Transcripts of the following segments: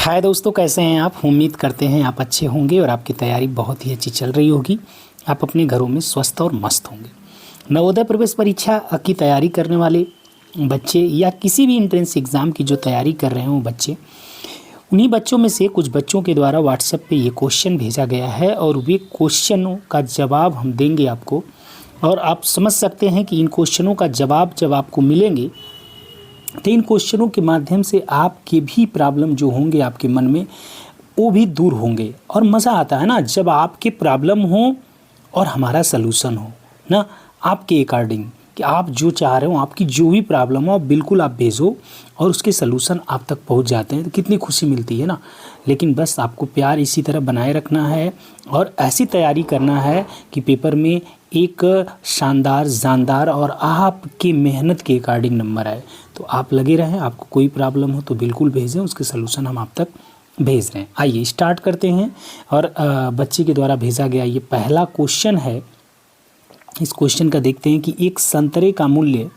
हाय दोस्तों, कैसे हैं आप। उम्मीद करते हैं आप अच्छे होंगे और आपकी तैयारी बहुत ही अच्छी चल रही होगी। आप अपने घरों में स्वस्थ और मस्त होंगे। नवोदय प्रवेश परीक्षा की तैयारी करने वाले बच्चे या किसी भी एंट्रेंस एग्ज़ाम की जो तैयारी कर रहे हों बच्चे, उन्हीं बच्चों में से कुछ बच्चों के द्वारा व्हाट्सएप पे ये क्वेश्चन भेजा गया है और वे क्वेश्चनों का जवाब हम देंगे आपको। और आप समझ सकते हैं कि इन क्वेश्चनों का जवाब जब आपको मिलेंगे तो इन क्वेश्चनों के माध्यम से आपके भी प्रॉब्लम जो होंगे आपके मन में वो भी दूर होंगे। और मज़ा आता है ना जब आपके प्रॉब्लम हो और हमारा सलूशन हो ना, आपके अकॉर्डिंग कि आप जो चाह रहे हो, आपकी जो भी प्रॉब्लम हो बिल्कुल आप भेजो और उसके सलूशन आप तक पहुंच जाते हैं तो कितनी खुशी मिलती है ना। लेकिन बस आपको प्यार इसी तरह बनाए रखना है और ऐसी तैयारी करना है कि पेपर में एक शानदार जानदार और आपकी मेहनत के अकॉर्डिंग नंबर आए। तो आप लगे रहें, आपको कोई प्रॉब्लम हो तो बिल्कुल भेजें, उसके सलूशन हम आप तक भेज रहे हैं। आइए स्टार्ट करते हैं। और बच्चे के द्वारा भेजा गया ये पहला क्वेश्चन है। इस क्वेश्चन का देखते हैं कि एक संतरे का मूल्य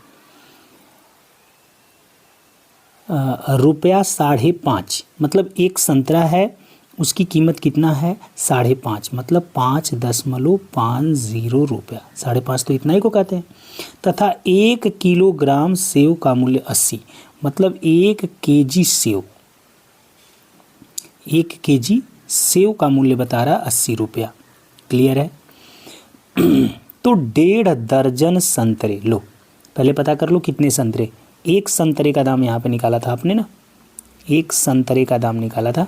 रुपया 5.5, मतलब एक संतरा है उसकी कीमत कितना है 5.5, मतलब 5.50 रुपया। 5.5 तो इतना ही को कहते हैं। तथा 1 किलोग्राम सेव का मूल्य 80, मतलब 1 केजी सेव, 1 केजी सेव का मूल्य बता रहा 80 रुपया। क्लियर है। तो 1.5 दर्जन संतरे, लो पहले पता कर लो कितने संतरे। एक संतरे का दाम यहाँ पे निकाला था आपने ना, एक संतरे का दाम निकाला था।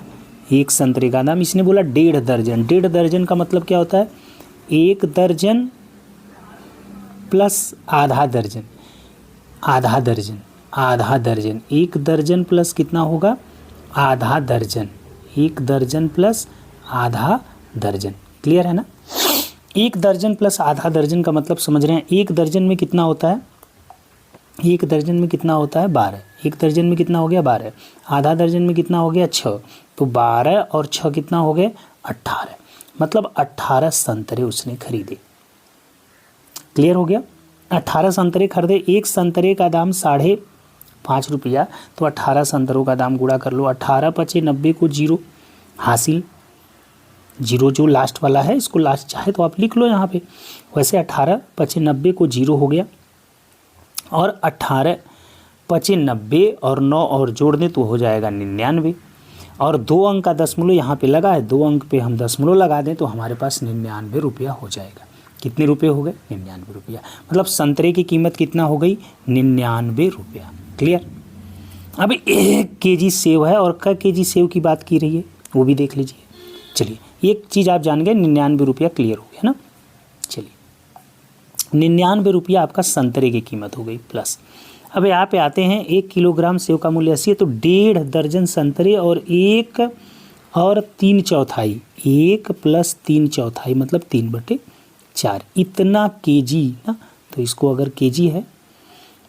एक संतरे का दाम, इसने बोला 1.5 दर्जन। 1.5 दर्जन का मतलब क्या होता है, 1 दर्जन प्लस आधा दर्जन, आधा दर्जन, आधा दर्जन। 1 दर्जन प्लस कितना होगा, आधा दर्जन। 1 दर्जन प्लस आधा दर्जन। क्लियर है ना। 1 दर्जन प्लस आधा दर्जन का मतलब समझ रहे हैं। 1 दर्जन में कितना होता है, 1 दर्जन में कितना होता है 12। 1 दर्जन में कितना हो गया 12। आधा दर्जन में कितना हो गया 6। तो 12 और 6 कितना हो गए 18, मतलब 18 संतरे उसने खरीदे। क्लियर हो गया। 18 संतरे खरीदे। एक संतरे का दाम 5.5 रुपया, तो 18 संतरों का दाम गुणा कर लो। 18 पचे 90 को 0 हासिल, 0 जो लास्ट वाला है इसको लास्ट चाहे तो आप लिख लो यहाँ पे। वैसे 18 पचे 90 को 0 हो गया और 18 पचे 90 और 9 और जोड़ दें तो हो जाएगा 99। और 2 अंक का दशमलव यहाँ पे लगा है, 2 अंक पे हम दशमलव लगा दें तो हमारे पास 99 रुपया हो जाएगा। कितने रुपये हो गए 99 रुपया, मतलब संतरे की कीमत कितना हो गई 99 रुपया। क्लियर। अब 1 केजी सेव है और क केजी सेव की बात की रही है वो भी देख लीजिए। चलिए एक चीज़ आप जान गए, 99 रुपया क्लियर हो गया ना। चलिए 99 रुपया आपका संतरे की कीमत हो गई प्लस। अब यहाँ पे आते हैं 1 किलोग्राम सेव का मूल्य 80 है, तो 1.5 दर्जन संतरे और 1 और 3/4, 1 प्लस 3/4 मतलब 3/4, इतना केजी ना। तो इसको अगर केजी है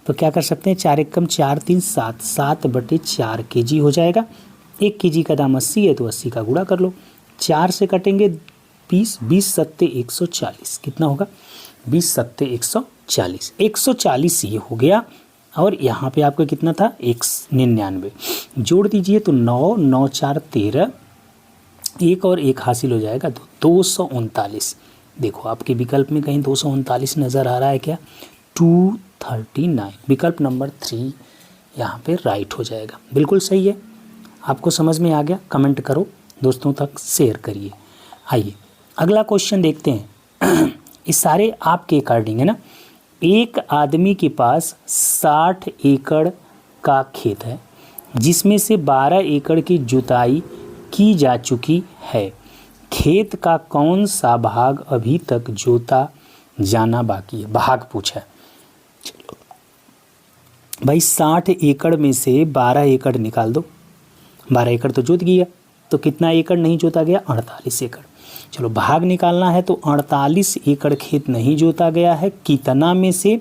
तो क्या कर सकते हैं, 4 एकम 4 3 7, 7/4 केजी हो जाएगा। 1 केजी का दाम 80 है तो 80 का गुणा कर लो। 4 से कटेंगे 20, 20 सत्ते 140, कितना होगा 20 सत्ते 140, 140 ये हो गया। और यहाँ पे आपका कितना था 99, जोड़ दीजिए तो 9 9 4 13, 1 और 1 हासिल हो जाएगा तो 239। देखो आपके विकल्प में कहीं 239 नज़र आ रहा है क्या, 239, विकल्प नंबर 3 यहाँ पे राइट हो जाएगा। बिल्कुल सही है। आपको समझ में आ गया, कमेंट करो, दोस्तों तक शेयर करिए। आइए अगला क्वेश्चन देखते हैं। ये सारे आपके अकॉर्डिंग है ना। एक आदमी के पास 60 एकड़ का खेत है जिसमें से 12 एकड़ की जुताई की जा चुकी है। खेत का कौन सा भाग अभी तक जोता जाना बाकी है, भाग पूछा है। चलो भाई 60 एकड़ में से 12 एकड़ निकाल दो। 12 एकड़ तो जोत गया, तो कितना एकड़ नहीं जोता गया 48 एकड़। चलो भाग निकालना है तो 48 एकड़ खेत नहीं जोता गया है, कितना में से,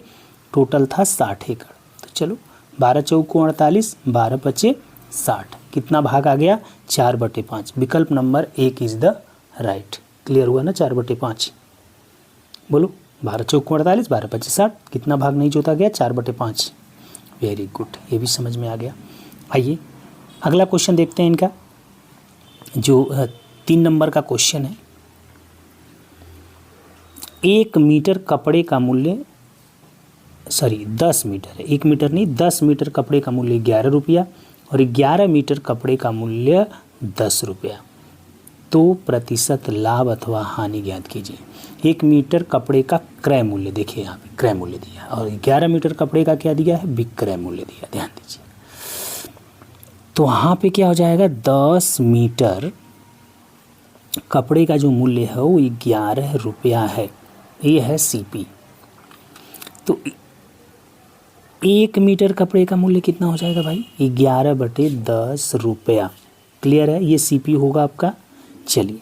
टोटल था 60 एकड़। तो चलो 12 चौको 48, 12 पचे 60, कितना भाग आ गया 4/5। विकल्प number 1 is the right. Clear हुआ ना, 4/5। बोलो 12 चौको 48, 12 पचे 60, कितना भाग नहीं जोता गया 4/5। वेरी गुड, ये भी समझ में आ गया। आइए अगला क्वेश्चन देखते हैं इनका। जो 3 नंबर का क्वेश्चन है, 1 मीटर कपड़े का मूल्य 10 मीटर है, 1 मीटर नहीं 10 मीटर कपड़े का मूल्य 11 रुपया और 11 मीटर कपड़े का मूल्य 10 रुपया, तो प्रतिशत लाभ अथवा हानि ज्ञात कीजिए। 1 मीटर कपड़े का क्रय मूल्य, देखिए यहाँ पे क्रय मूल्य दिया और 11 मीटर कपड़े का क्या दिया है, विक्रय मूल्य दिया, ध्यान दीजिए। तो वहाँ पे क्या हो जाएगा, 10 मीटर कपड़े का जो मूल्य है वो 11 रुपया है, ये है सीपी। तो 1 मीटर कपड़े का मूल्य कितना हो जाएगा भाई, 11/10 रुपया। क्लियर है, ये सीपी होगा आपका। चलिए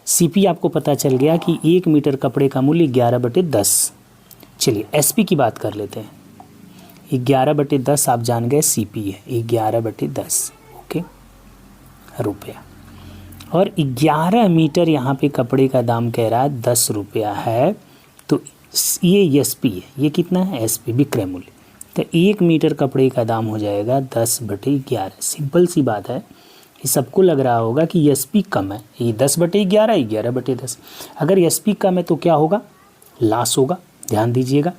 सीपी आपको पता चल गया कि 1 मीटर कपड़े का मूल्य 11/10। चलिए एसपी की बात कर लेते हैं। 11/10 आप जान गए सीपी है, 11/10 ओके रुपया। और 11 मीटर यहाँ पे कपड़े का दाम कह रहा है 10 रुपया है, तो ये एसपी है, ये कितना है एसपी विक्रय मूल्य। तो 1 मीटर कपड़े का दाम हो जाएगा 10/11। सिंपल सी बात है, ये सबको लग रहा होगा कि एसपी कम है, ये 10/11 11/10। अगर एसपी कम है तो क्या होगा, लॉस होगा। ध्यान दीजिएगा,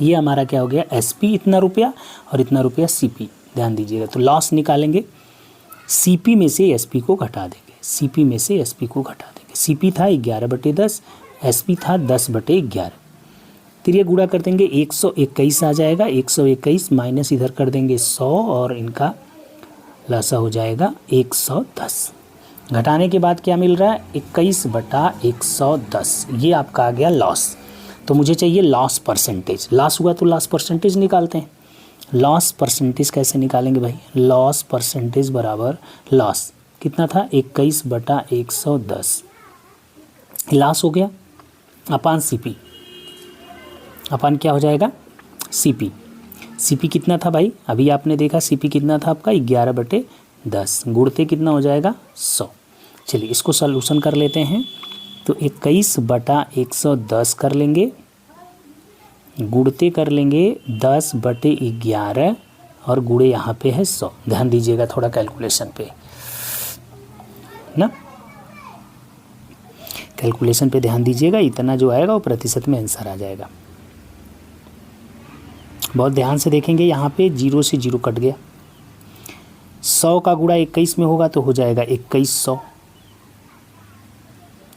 ये हमारा क्या हो गया, एसपी इतना रुपया और इतना रुपया सीपी। ध्यान दीजिएगा, तो लॉस निकालेंगे, सीपी में से एसपी को घटा देंगे, सीपी में से एसपी को घटा देंगे। सीपी था 11/10, एसपी था 10/11। फिर ये गुणा कर देंगे, 121 आ जाएगा, 121 माइनस इधर कर देंगे 100 और इनका लसा हो जाएगा 110। घटाने के बाद क्या मिल रहा है, 21/110। ये आपका आ गया लॉस। तो मुझे चाहिए लॉस परसेंटेज। लॉस हुआ तो लॉस परसेंटेज निकालते हैं। लॉस परसेंटेज कैसे निकालेंगे भाई, लॉस परसेंटेज बराबर लॉस कितना था, 21/110 लॉस हो गया अपान सीपी। अपान क्या हो जाएगा, सीपी। सीपी कितना था भाई, अभी आपने देखा सीपी कितना था आपका 11/10, गुणते कितना हो जाएगा 100। चलिए इसको सॉल्यूशन कर लेते हैं। तो 21/110 कर लेंगे, गुणते कर लेंगे 10/11 और गुणे यहाँ पे है 100। ध्यान दीजिएगा थोड़ा कैलकुलेशन पे ना, कैलकुलेशन पे ध्यान दीजिएगा। इतना जो आएगा वो प्रतिशत में आंसर आ जाएगा। बहुत ध्यान से देखेंगे, यहाँ पे 0 से 0 कट गया। 100 का गुणा 21 में होगा तो हो जाएगा 2100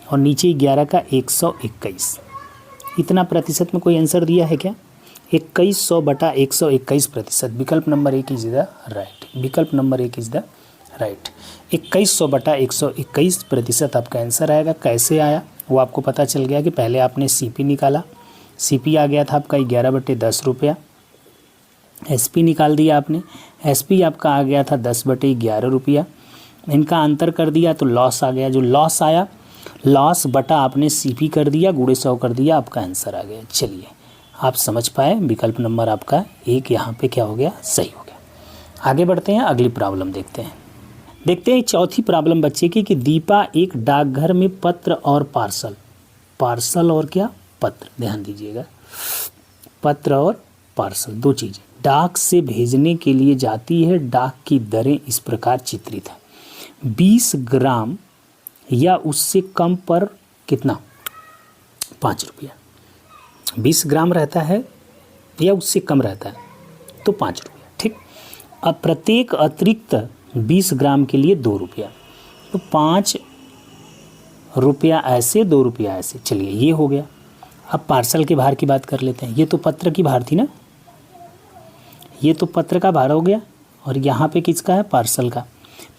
और नीचे 11 का 121। इतना प्रतिशत में कोई आंसर दिया है क्या, 2100/121 प्रतिशत। विकल्प नंबर 1 इज द राइट, विकल्प नंबर 1 इज द राइट। 2100/121 प्रतिशत आपका आंसर आएगा। कैसे आया वो आपको पता चल गया कि पहले आपने सीपी निकाला, सीपी आ गया था आपका 11/10 रुपया। एसपी निकाल दिया आपने, एसपी आपका आ गया था 10/11 रुपया। इनका अंतर कर दिया तो लॉस आ गया। जो लॉस आया, लॉस बटा आपने सीपी कर दिया, गुणे 100 कर दिया, आपका आंसर आ गया। चलिए आप समझ पाए, विकल्प नंबर आपका 1 यहाँ पे क्या हो गया, सही हो गया। आगे बढ़ते हैं, अगली प्रॉब्लम देखते हैं। चौथी प्रॉब्लम बच्चे की कि दीपा एक डाकघर में पत्र और पार्सल और क्या, पत्र। ध्यान दीजिएगा, पत्र और पार्सल दो चीज़ें डाक से भेजने के लिए जाती है। डाक की दरें इस प्रकार चित्रित है, 20 ग्राम या उससे कम पर कितना, 5 रुपया। 20 ग्राम रहता है या उससे कम रहता है तो 5 रुपया, ठीक। अब प्रत्येक अतिरिक्त 20 ग्राम के लिए 2 रुपया, तो 5 रुपया ऐसे, 2 रुपया ऐसे। चलिए ये हो गया। अब पार्सल के भार की बात कर लेते हैं। ये तो पत्र की भार थी ना, ये तो पत्र का भार हो गया और यहाँ पे किसका है, पार्सल का।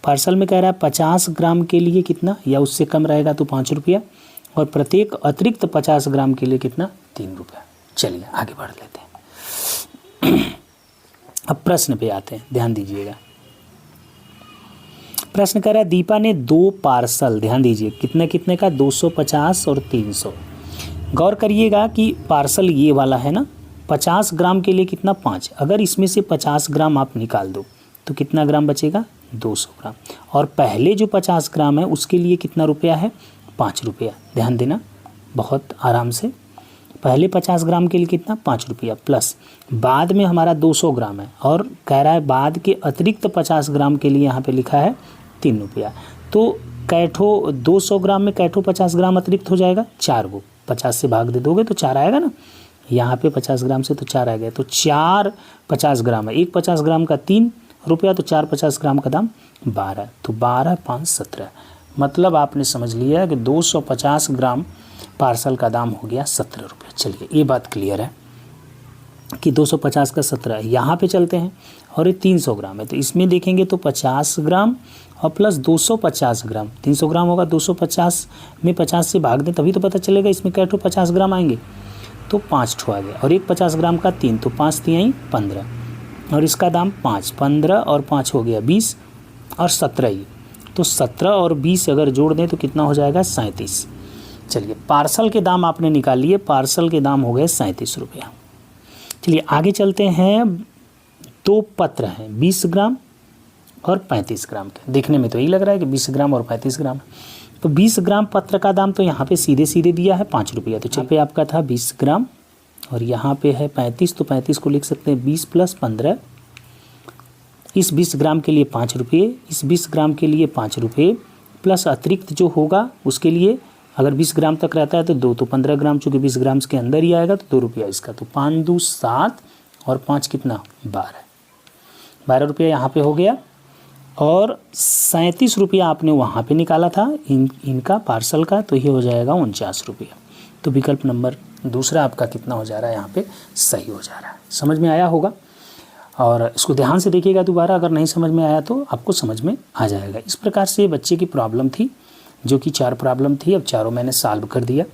पार्सल में कह रहा है 50 ग्राम के लिए कितना या उससे कम रहेगा तो 5 रुपया, और प्रत्येक अतिरिक्त 50 ग्राम के लिए कितना, 3 रुपया। चलिए आगे बढ़ लेते हैं। अब प्रश्न पे आते हैं, ध्यान दीजिएगा। प्रश्न कह रहा है दीपा ने 2 पार्सल, ध्यान दीजिए कितने कितने का, 250 और 300। गौर करिएगा कि पार्सल ये वाला है ना, 50 ग्राम के लिए कितना, 5। अगर इसमें से 50 ग्राम आप निकाल दो तो कितना ग्राम बचेगा, 200 ग्राम। और पहले जो 50 ग्राम है उसके लिए कितना रुपया है, 5 रुपया। ध्यान देना बहुत आराम से, पहले 50 ग्राम के लिए कितना, 5 रुपया, प्लस बाद में हमारा 200 ग्राम है और कह रहा है बाद के अतिरिक्त 50 ग्राम के लिए यहाँ पे लिखा है 3 रुपया। तो कैठो 200 ग्राम में कैठो 50 ग्राम अतिरिक्त हो जाएगा, 4 को 50 से भाग दे दोगे तो 4 आएगा ना, यहाँ पे 50 ग्राम से तो 4 आ गया, तो 4 50 ग्राम है, एक 50 ग्राम का 3 रुपया, तो 4 50 ग्राम का दाम 12, तो 12 5 17, मतलब आपने समझ लिया कि 250 ग्राम पार्सल का दाम हो गया 17 रुपये। चलिए ये बात क्लियर है कि 250 का 17, यहाँ पे चलते हैं और ये 300 ग्राम है, तो इसमें देखेंगे तो 50 ग्राम और प्लस 250 ग्राम, 300 ग्राम होगा, 250 में 50 से भाग दें तभी तो पता चलेगा इसमें कैठो 50 ग्राम आएंगे, तो 5 ठो आ गया, और एक 50 ग्राम का 3, तो 5 3 15, और इसका दाम 5, 15 और 5 हो गया 20 और 17 ही, तो 17 और 20 अगर जोड़ दें तो कितना हो जाएगा 37। चलिए पार्सल के दाम आपने निकाल लिए, पार्सल के दाम हो गए 37 रुपया। चलिए आगे चलते हैं, 2 पत्र हैं 20 ग्राम और 35 ग्राम के, देखने में तो यही लग रहा है कि 20 ग्राम और 35 ग्राम, तो 20 ग्राम पत्र का दाम तो यहाँ पे सीधे सीधे दिया है 5 रुपया, तो यहाँ पे आपका था 20 ग्राम और यहाँ पे है 35, तो 35 को लिख सकते हैं 20 + 15, इस 20 ग्राम के लिए 5 रुपये, इस 20 ग्राम के लिए 5 रुपये, प्लस अतिरिक्त जो होगा उसके लिए अगर 20 ग्राम तक रहता है तो 2, तो 15 ग्राम, चूँकि 20 ग्राम के अंदर ही आएगा तो 2 रुपया इसका, तो 5 2 7 और 5 कितना 12 रुपया यहाँ पे हो गया, और 37 रुपया आपने वहाँ पे निकाला था इनका पार्सल का, तो ये हो जाएगा 49 रुपया। तो विकल्प नंबर दूसरा आपका कितना हो जा रहा है यहाँ पे सही हो जा रहा है। समझ में आया होगा, और इसको ध्यान से देखिएगा दोबारा, अगर नहीं समझ में आया तो आपको समझ में आ जाएगा। इस प्रकार से बच्चे की प्रॉब्लम थी, जो कि 4 प्रॉब्लम थी, अब चारों मैंने सॉल्व कर दिया।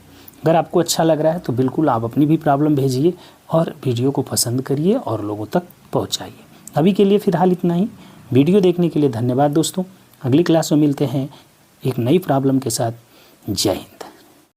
अगर आपको अच्छा लग रहा है तो बिल्कुल आप अपनी भी प्रॉब्लम भेजिए और वीडियो को पसंद करिए और लोगों तक पहुँचाइए। अभी के लिए फ़िलहाल इतना ही। वीडियो देखने के लिए धन्यवाद दोस्तों। अगली क्लास में मिलते हैं एक नई प्रॉब्लम के साथ। जय हिंद।